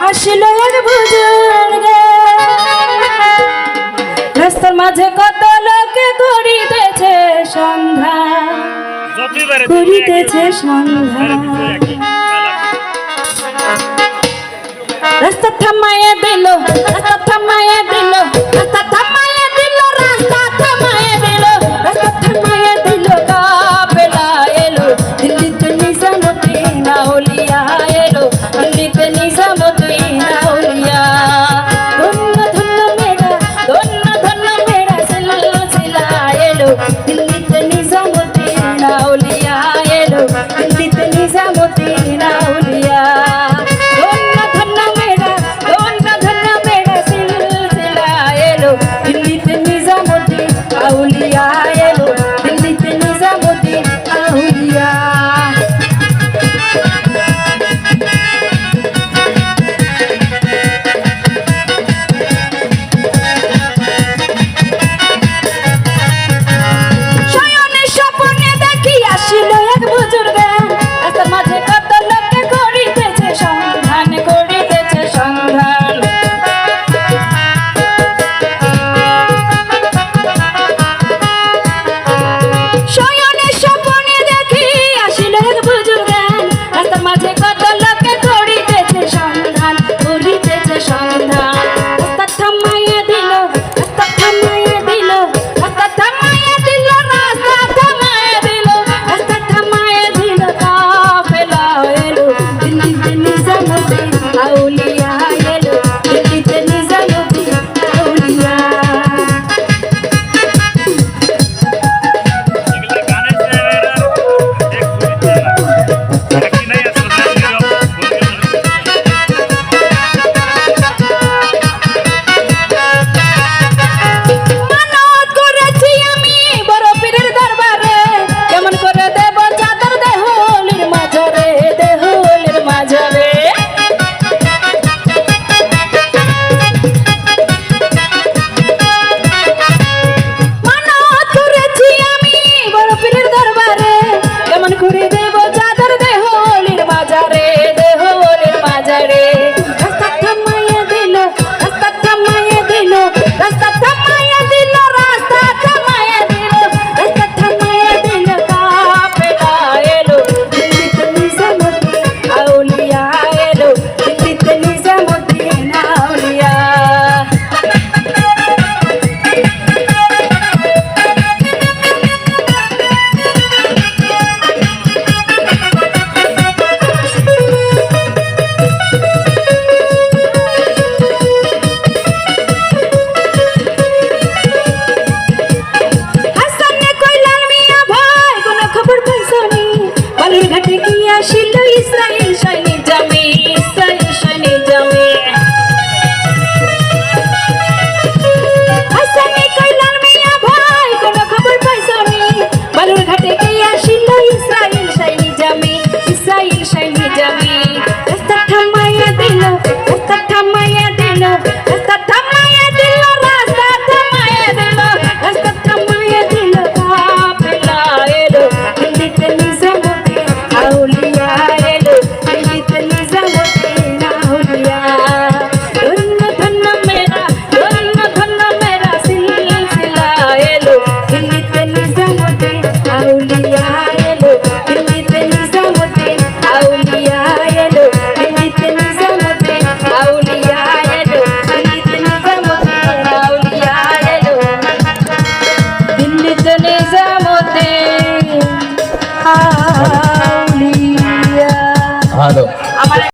আসিল এক বুজুর্গ রাস্তার মাঝে কত লোকে করিতেছে সন্ধ্যা করিতেছে সন্ধ্যা রাস্তা থামাইয়া দিল রাস্তা থামাইয়া দিল রাস্তা থামাইয়া দিল রাস্তা থামাইয়া দিল রাস্তা থামাইয়া দিল কাফেলা এলো দিল্লিতে নিজামুদ্দিন আউলিয়া এলো দিল্লিতে নিজামুদ্দিন আউলিয়া ধন্য ধন্য মেরা সিলসিলা এলো দিল্লিতে নিজামুদ্দিন আউলিয়া এলো দিল্লিতে নিজামুদ্দিন আউলিয়া আউলিয়া এলো দিল্লিতে নিজামুদ্দিন আউলিয়া শয়নে স্বপ্নে দেখি আসিল এক বুজুর্গ রাস্তার মাঝে কত লোকে করিতেছে সন্ধান করিতেছে সন্ধান মাঝে কত লোকে করিতেছে সন্ধান করিতেছে সন্ধান রাস্তা থামাইয়া দিল রাস্তা থামাইয়া দিল রাস্তা থামাইয়া দিল রাস্তা থামাইয়া দিল রাস্তা থামাইয়া দিল কাফেলা এলো দিল্লিতে নিজামুদ্দিন আউলিয়া এলো দিল্লিতে নিজামুদ্দিন আউলিয়া ঘাটে কি আসিল ইসরাইল সৈনিক জামি ইসরাইল সৈনিক জামি হাসানে কইলান মিয়া ভাই কোন খবর পাইছনি বালুর ঘাটে কি আসিল ইসরাইল সৈনিক জামি ইসরাইল সৈনিক জামি রাস্তা থামাইয়া দিল রাস্তা থামাইয়া দিল রাস্তা থামাইয়া দিল রাস্তা থামাইয়া দিল রাস্তা থামাইয়া দিল কাফেলা এলো দিল্লিতে নিজামুদ্দিন আউলিয়া এলো দিল্লিতে নিজামুদ্দিন আউলিয়া ধন্য ধন্য মেরা সিলসিলা এলো দিল্লিতে নিজামুদ্দিন আউলিয়া এলো দিল্লিতে নিজামুদ্দিন আউলিয়া এলো দিল্লিতে নিজামুদ্দিন আউলিয়া এলো দিল্লিতে নিজামুদ্দিন আউলিয়া এলো দিল্লিতে নিজামুদ্দিন আউলিয়া।